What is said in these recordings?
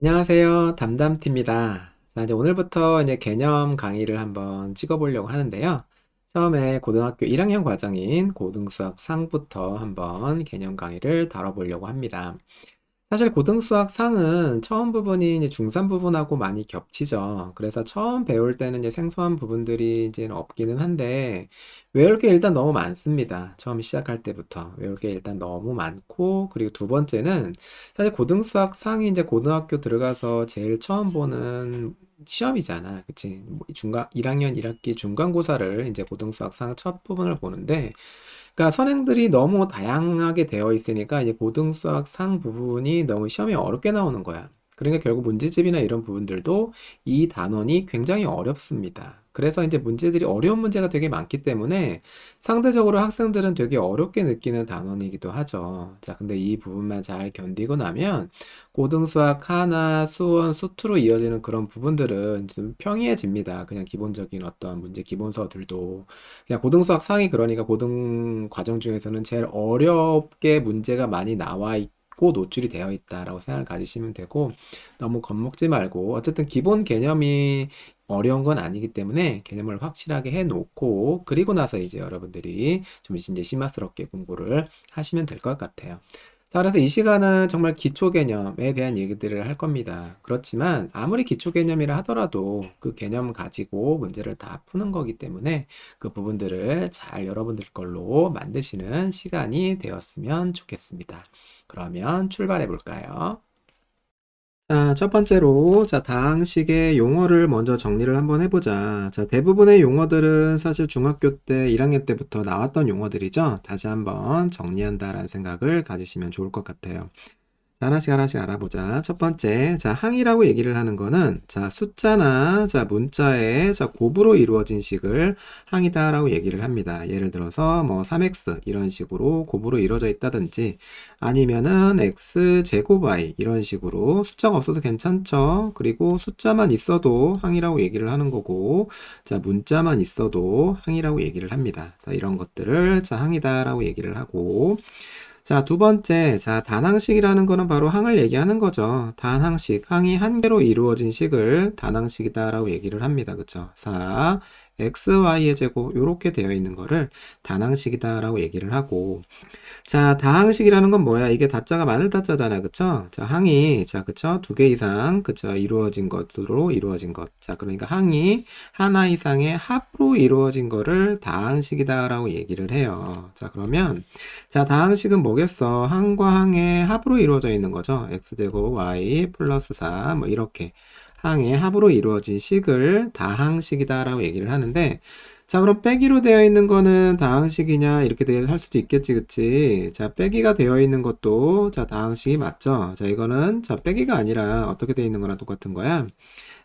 안녕하세요. 담담티입니다. 자, 이제 오늘부터 이제 개념 강의를 한번 찍어보려고 하는데요. 처음에 고등학교 1학년 과정인 고등수학 상부터 한번 개념 강의를 다뤄보려고 합니다. 사실 고등수학 상은 처음 부분이 이제 중산 부분하고 많이 겹치죠. 그래서 처음 배울 때는 이제 생소한 부분들이 이제 없기는 한데, 외울 게 일단 너무 많습니다. 처음 시작할 때부터. 외울 게 일단 너무 많고, 그리고 두 번째는 사실 고등수학 상이 이제 고등학교 들어가서 제일 처음 보는 시험이잖아. 그치? 뭐 중간, 1학년 1학기 중간고사를 이제 고등수학 상 첫 부분을 보는데, 그러니까 선행들이 너무 다양하게 되어 있으니까 이제 고등수학 상 부분이 너무 시험이 어렵게 나오는 거야. 그러니까 결국 문제집이나 이런 부분들도 이 단원이 굉장히 어렵습니다. 그래서 이제 문제들이 어려운 문제가 되게 많기 때문에 상대적으로 학생들은 되게 어렵게 느끼는 단원이기도 하죠. 자, 근데 이 부분만 잘 견디고 나면 고등수학 하나, 수원, 수투로 이어지는 그런 부분들은 좀 평이해집니다. 그냥 기본적인 어떤 문제 기본서들도. 그냥 고등수학 상이 그러니까 고등 과정 중에서는 제일 어렵게 문제가 많이 나와 있고 노출이 되어 있다라고 생각을 가지시면 되고 너무 겁먹지 말고 어쨌든 기본 개념이 어려운 건 아니기 때문에 개념을 확실하게 해 놓고 그리고 나서 이제 여러분들이 좀 이제 심화스럽게 공부를 하시면 될 것 같아요. 자, 그래서 이 시간은 정말 기초 개념에 대한 얘기들을 할 겁니다. 그렇지만 아무리 기초 개념이라 하더라도 그 개념 가지고 문제를 다 푸는 거기 때문에 그 부분들을 잘 여러분들 걸로 만드시는 시간이 되었으면 좋겠습니다. 그러면 출발해 볼까요? 자, 첫 번째로, 자, 다항식의 용어를 먼저 정리를 한번 해보자. 자, 대부분의 용어들은 사실 중학교 때, 1학년 때부터 나왔던 용어들이죠. 다시 한번 정리한다라는 생각을 가지시면 좋을 것 같아요. 자, 하나씩 하나씩 알아보자. 첫 번째, 자, 항이라고 얘기를 하는 거는, 자, 숫자나, 자, 문자의, 자, 곱으로 이루어진 식을 항이다라고 얘기를 합니다. 예를 들어서, 뭐, 3x, 이런 식으로 곱으로 이루어져 있다든지, 아니면은, x 제곱 y, 이런 식으로 숫자가 없어도 괜찮죠. 그리고 숫자만 있어도 항이라고 얘기를 하는 거고, 자, 문자만 있어도 항이라고 얘기를 합니다. 자, 이런 것들을, 자, 항이다라고 얘기를 하고, 자, 두 번째, 자, 단항식이라는 거는 바로 항을 얘기하는 거죠. 단항식, 항이 한 개로 이루어진 식을 단항식이다라고 얘기를 합니다. 그쵸? 4, x, y의 제곱, 요렇게 되어 있는 거를 단항식이다라고 얘기를 하고, 자, 다항식이라는 건 뭐야? 이게 다자가 많을 다자잖아. 그쵸? 자, 항이, 자, 그쵸? 두 개 이상, 그쵸? 이루어진 것으로 이루어진 것. 자, 그러니까 항이 하나 이상의 합으로 이루어진 거를 다항식이다라고 얘기를 해요. 자, 그러면, 자, 다항식은 뭐겠어? 항과 항의 합으로 이루어져 있는 거죠. x제곱 y 플러스 4, 뭐, 이렇게. 항의 합으로 이루어진 식을 다항식이다라고 얘기를 하는데, 자, 그럼 빼기로 되어 있는 거는 다항식이냐, 이렇게 할 수도 있겠지, 그치? 자, 빼기가 되어 있는 것도, 자, 다항식이 맞죠? 자, 이거는, 자, 빼기가 아니라 어떻게 되어 있는 거랑 똑같은 거야?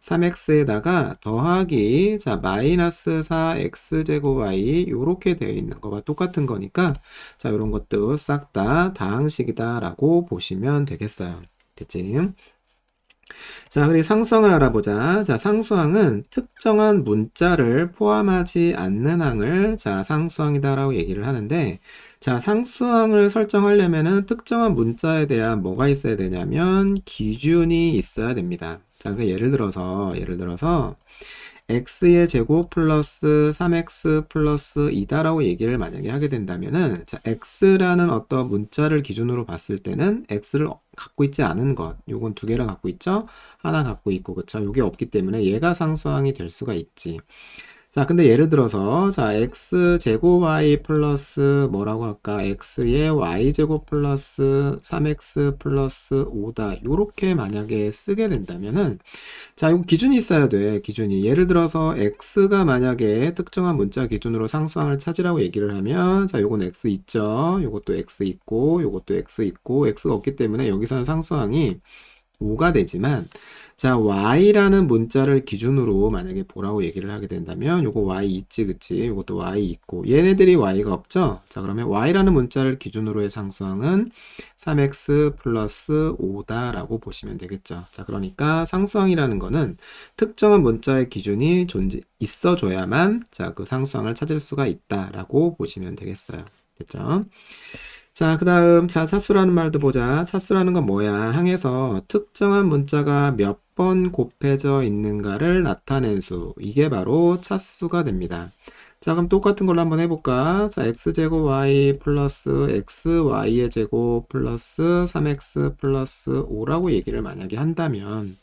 3x에다가 더하기, 자, 마이너스 4x제곱 y, 요렇게 되어 있는 거와 똑같은 거니까, 자, 요런 것도 싹 다 다항식이다라고 보시면 되겠어요. 됐지? 자, 그리고 상수항을 알아보자. 자, 상수항은 특정한 문자를 포함하지 않는 항을 자, 상수항이다라고 얘기를 하는데, 자, 상수항을 설정하려면은 특정한 문자에 대한 뭐가 있어야 되냐면 기준이 있어야 됩니다. 자, 그 예를 들어서 x의 제곱 플러스 3x 플러스 2다라고 얘기를 만약에 하게 된다면은, 자, x라는 어떤 문자를 기준으로 봤을 때는 x를 갖고 있지 않은 것, 요건 두 개를 갖고 있죠? 하나 갖고 있고, 그쵸? 요게 없기 때문에 얘가 상수항이 될 수가 있지. 자, 근데 예를 들어서, 자, x 제곱 y 플러스 뭐라고 할까? x의 y 제곱 플러스 3x 플러스 5다. 요렇게 만약에 쓰게 된다면은, 자, 이거 기준이 있어야 돼, 기준이. 예를 들어서 x가 만약에 특정한 문자 기준으로 상수항을 찾으라고 얘기를 하면, 자, 요건 x 있죠? 요것도 x 있고, 요것도 x 있고, x가 없기 때문에 여기서는 상수항이 5가 되지만, 자, y라는 문자를 기준으로 만약에 보라고 얘기를 하게 된다면, 요거 y 있지, 그치? 요것도 y 있고, 얘네들이 y가 없죠? 자, 그러면 y라는 문자를 기준으로의 상수항은 3x 플러스 5다라고 보시면 되겠죠. 자, 그러니까 상수항이라는 거는 특정한 문자의 기준이 있어줘야만, 자, 그 상수항을 찾을 수가 있다라고 보시면 되겠어요. 됐죠? 자, 그 다음, 자, 차수라는 말도 보자. 차수라는 건 뭐야? 항에서 특정한 문자가 몇 번 곱해져 있는가를 나타낸 수. 이게 바로 차수가 됩니다. 자, 그럼 똑같은 걸로 한번 해볼까? 자, x제곱 y 플러스 xy의 제곱 플러스 3x 플러스 5라고 얘기를 만약에 한다면,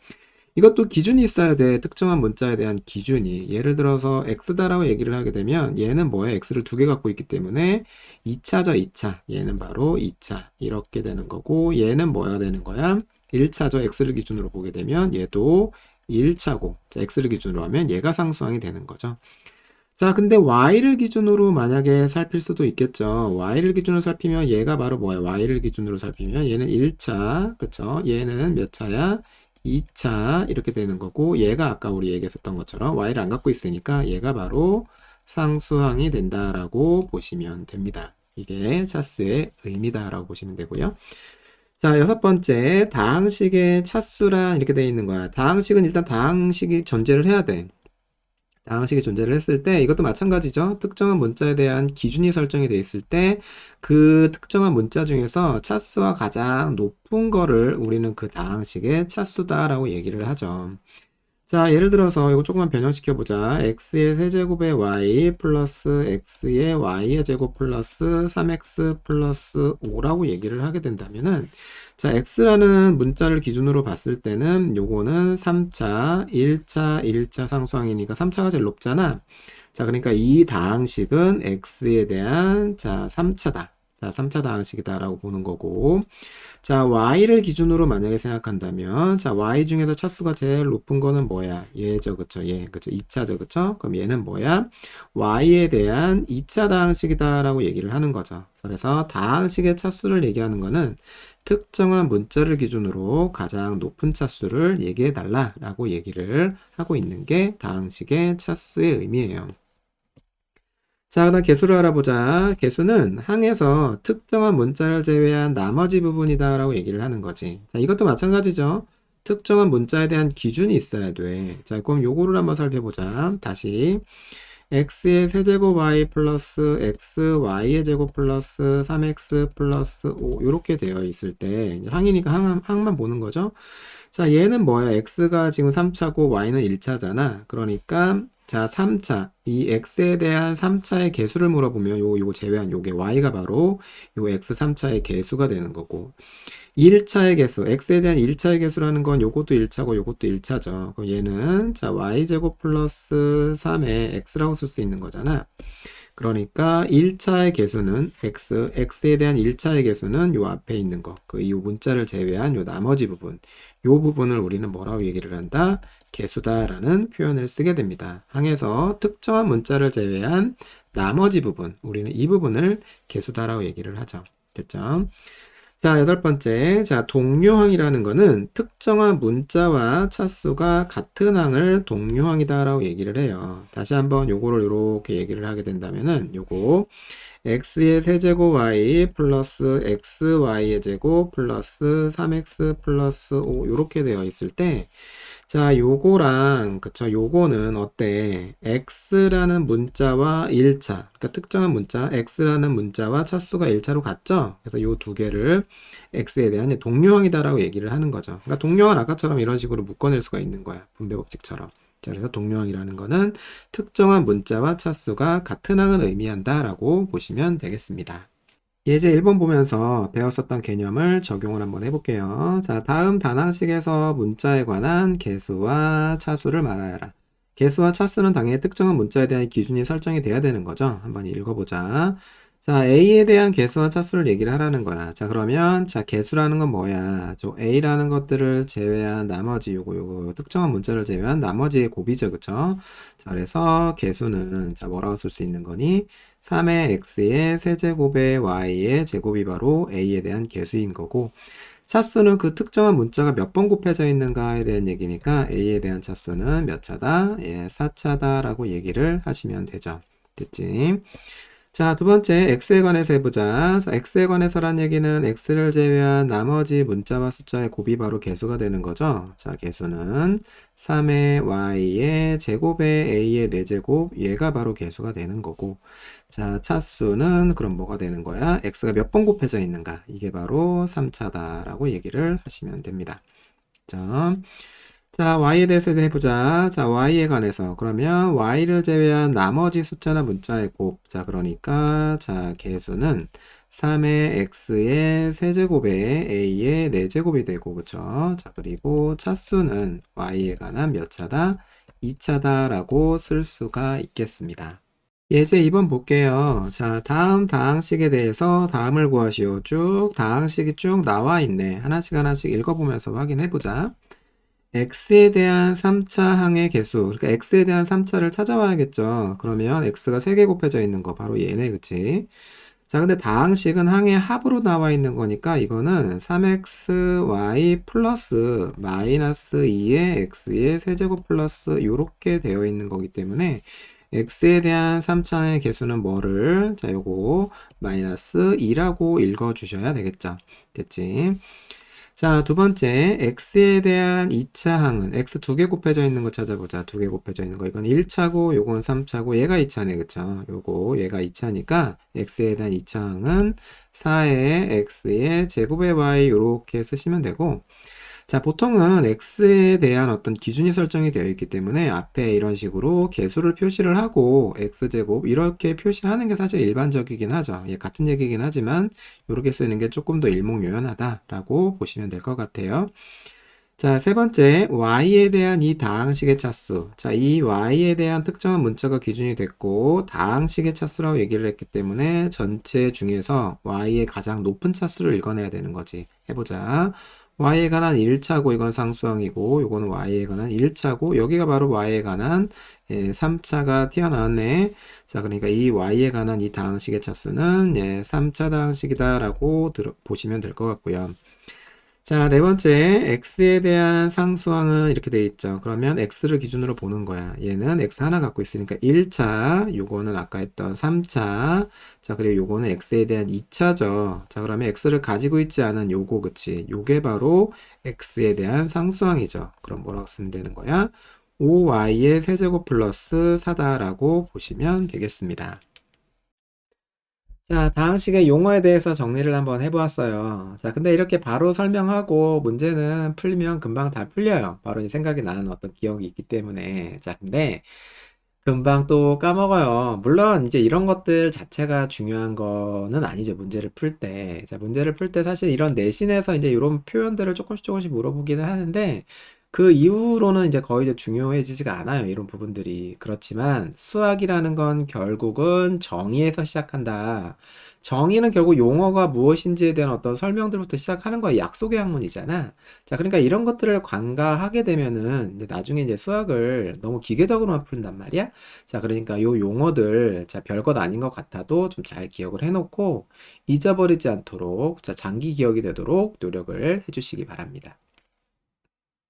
이것도 기준이 있어야 돼. 특정한 문자에 대한 기준이. 예를 들어서 x다라고 얘기를 하게 되면 얘는 뭐야? x를 두 개 갖고 있기 때문에 2차죠, 2차. 얘는 바로 2차. 이렇게 되는 거고 얘는 뭐야 되는 거야? 1차죠. x를 기준으로 보게 되면 얘도 1차고 자, x를 기준으로 하면 얘가 상수항이 되는 거죠. 자, 근데 y를 기준으로 만약에 살필 수도 있겠죠. y를 기준으로 살피면 얘가 바로 뭐야? y를 기준으로 살피면 얘는 1차, 그쵸? 얘는 몇 차야? 2차 이렇게 되는 거고 얘가 아까 우리 얘기했었던 것처럼 y를 안 갖고 있으니까 얘가 바로 상수항이 된다라고 보시면 됩니다. 이게 차수의 의미다라고 보시면 되고요. 자, 여섯 번째, 다항식의 차수란 이렇게 되어 있는 거야. 다항식은 일단 다항식이 존재를 해야 돼. 다항식이 존재를 했을 때 이것도 마찬가지죠. 특정한 문자에 대한 기준이 설정이 되어 있을 때 그 특정한 문자 중에서 차수가 가장 높은 거를 우리는 그 다항식의 차수다라고 얘기를 하죠. 자, 예를 들어서 이거 조금만 변형시켜 보자. x의 세제곱의 y 플러스 x의 y의 제곱 플러스 3x 플러스 5라고 얘기를 하게 된다면은 자, x라는 문자를 기준으로 봤을 때는 요거는 3차, 1차 상수항이니까 3차가 제일 높잖아. 자, 그러니까 이 다항식은 x에 대한 자, 3차다. 자, 3차 다항식이다라고 보는 거고. 자, y를 기준으로 만약에 생각한다면, 자, y 중에서 차수가 제일 높은 거는 뭐야? 얘죠, 그쵸? 얘, 그쵸? 2차죠, 그쵸? 그럼 얘는 뭐야? y에 대한 2차 다항식이다라고 얘기를 하는 거죠. 그래서 다항식의 차수를 얘기하는 거는 특정한 문자를 기준으로 가장 높은 차수를 얘기해 달라라고 얘기를 하고 있는 게 다항식의 차수의 의미예요. 자, 그다음 개수를 알아보자. 개수는 항에서 특정한 문자를 제외한 나머지 부분이다라고 얘기를 하는 거지. 자, 이것도 마찬가지죠. 특정한 문자에 대한 기준이 있어야 돼. 자, 그럼 요거를 한번 살펴보자. 다시 x의 세제곱 y 플러스 xy의 제곱 플러스 3x 플러스 5 이렇게 되어 있을 때 이제 항이니까 항만 보는 거죠. 자, 얘는 뭐야? x가 지금 3차고 y는 1차잖아. 그러니까 자, 3차. 이 x에 대한 3차의 개수를 물어보면 요거 제외한 요게 y가 바로 요 x 3차의 개수가 되는 거고 1차의 개수, x에 대한 1차의 개수라는 건 요것도 1차고 요것도 1차죠. 그럼 얘는 자, y제곱 플러스 3의 x라고 쓸 수 있는 거잖아. 그러니까 1차의 개수는 x에 대한 1차의 개수는 요 앞에 있는 거, 이 문자를 제외한 요 나머지 부분, 요 부분을 우리는 뭐라고 얘기를 한다? 개수다라는 표현을 쓰게 됩니다. 항에서 특정한 문자를 제외한 나머지 부분, 우리는 이 부분을 개수다라고 얘기를 하죠. 됐죠? 자, 여덟 번째. 자, 동류항이라는 거는 특정한 문자와 차수가 같은 항을 동류항이다라고 얘기를 해요. 다시 한번 요거를 이렇게 얘기를 하게 된다면은 요거 x의 세제곱 y 플러스 xy의 제곱 플러스 3x 플러스 5 이렇게 되어 있을 때 자, 요거랑, 그쵸, 요거는 어때? x라는 문자와 1차, 그러니까 특정한 문자, x라는 문자와 차수가 1차로 같죠? 그래서 요 두 개를 x에 대한 동류항이다라고 얘기를 하는 거죠. 그러니까 동류항은 아까처럼 이런 식으로 묶어낼 수가 있는 거야. 분배 법칙처럼. 자, 그래서 동류항이라는 거는 특정한 문자와 차수가 같은 항을 의미한다라고 보시면 되겠습니다. 예제 1번 보면서 배웠었던 개념을 적용을 한번 해볼게요. 자, 다음 단항식에서 문자에 관한 개수와 차수를 말하여라. 개수와 차수는 당연히 특정한 문자에 대한 기준이 설정이 돼야 되는 거죠. 한번 읽어보자. 자, A에 대한 개수와 차수를 얘기를 하라는 거야. 자, 그러면, 자, 개수라는 건 뭐야? A라는 것들을 제외한 나머지, 요거, 특정한 문자를 제외한 나머지의 곱이죠. 그쵸? 자, 그래서 개수는, 자, 뭐라고 쓸 수 있는 거니? 3의 x의 세제곱의 y의 제곱이 바로 A에 대한 개수인 거고, 차수는 그 특정한 문자가 몇 번 곱해져 있는가에 대한 얘기니까 A에 대한 차수는 몇 차다? 예, 4차다라고 얘기를 하시면 되죠. 됐지? 자, 두 번째, x에 관해서 해보자. 자, x에 관해서란 얘기는 x를 제외한 나머지 문자와 숫자의 곱이 바로 개수가 되는 거죠. 자, 개수는 3의 y의 제곱에 a의 4제곱, 얘가 바로 개수가 되는 거고. 자, 차수는 그럼 뭐가 되는 거야? x가 몇 번 곱해져 있는가? 이게 바로 3차다라고 얘기를 하시면 됩니다. 자, y에 대해서 해보자. 자, y에 관해서. 그러면 y를 제외한 나머지 숫자나 문자의 곱. 자, 그러니까, 자, 개수는 3의 x의 세제곱에 a의 4제곱이 되고, 그쵸? 자, 그리고 차수는 y에 관한 몇 차다? 2차다라고 쓸 수가 있겠습니다. 예제 2번 볼게요. 자, 다음 다항식에 대해서 다음을 구하시오. 쭉 다항식이 쭉 나와 있네. 하나씩 하나씩 읽어보면서 확인해보자. x에 대한 3차 항의 개수, 그러니까 x에 대한 3차를 찾아와야겠죠. 그러면 x가 3개 곱해져 있는 거 바로 얘네, 그치? 자, 근데 다항식은 항의 합으로 나와 있는 거니까 이거는 3xy 플러스 마이너스 2의 x의 세제곱 플러스 요렇게 되어 있는 거기 때문에 x에 대한 3차의 개수는 뭐를, 자, 요거 마이너스 2라고 읽어 주셔야 되겠죠. 됐지? 자, 두 번째, x에 대한 2차 항은 x 2개 곱해져 있는 거 찾아보자. 2개 곱해져 있는 거. 이건 1차고, 요건 3차고, 얘가 2차네, 그쵸? 요거, 얘가 2차니까, x에 대한 2차 항은 4의 x의 제곱의 y, 요렇게 쓰시면 되고, 자, 보통은 x에 대한 어떤 기준이 설정이 되어 있기 때문에 앞에 이런 식으로 개수를 표시를 하고 x제곱 이렇게 표시하는 게 사실 일반적이긴 하죠. 예, 같은 얘기긴 하지만 이렇게 쓰는 게 조금 더 일목요연하다라고 보시면 될 것 같아요. 자, 세 번째, y에 대한 이 다항식의 차수. 자, 이 y에 대한 특정한 문자가 기준이 됐고, 다항식의 차수라고 얘기를 했기 때문에 전체 중에서 y의 가장 높은 차수를 읽어내야 되는 거지. 해보자. y에 관한 1차고, 이건 상수항이고, 요거는 y에 관한 1차고, 여기가 바로 y에 관한 3차가 튀어나왔네. 자, 그러니까 이 y에 관한 이 다항식의 차수는 3차 다항식이다라고 보시면 될 것 같고요. 자, 네 번째, x에 대한 상수항은 이렇게 돼 있죠. 그러면 x를 기준으로 보는 거야. 얘는 x 하나 갖고 있으니까 1차, 요거는 아까 했던 3차, 자, 그리고 요거는 x에 대한 2차죠. 자, 그러면 x를 가지고 있지 않은 요거, 그치? 요게 바로 x에 대한 상수항이죠. 그럼 뭐라고 쓰면 되는 거야? 5y의 세제곱 플러스 4다라고 보시면 되겠습니다. 자, 다항식의 용어에 대해서 정리를 한번 해보았어요. 자, 근데 이렇게 바로 설명하고 문제는 풀면 금방 다 풀려요. 바로 이 생각이 나는 어떤 기억이 있기 때문에. 자, 근데 금방 또 까먹어요. 물론 이제 이런 것들 자체가 중요한 거는 아니죠. 문제를 풀 때. 자, 문제를 풀 때 사실 이런 내신에서 이제 이런 표현들을 조금씩 조금씩 물어보기는 하는데 그 이후로는 이제 거의 이제 중요해지지가 않아요. 이런 부분들이. 그렇지만 수학이라는 건 결국은 정의에서 시작한다. 정의는 결국 용어가 무엇인지에 대한 어떤 설명들부터 시작하는 거야. 약속의 학문이잖아. 자, 그러니까 이런 것들을 간과하게 되면은 이제 나중에 이제 수학을 너무 기계적으로만 푼단 말이야. 자, 그러니까 요 용어들, 자, 별것 아닌 것 같아도 좀 잘 기억을 해놓고 잊어버리지 않도록, 자, 장기 기억이 되도록 노력을 해주시기 바랍니다.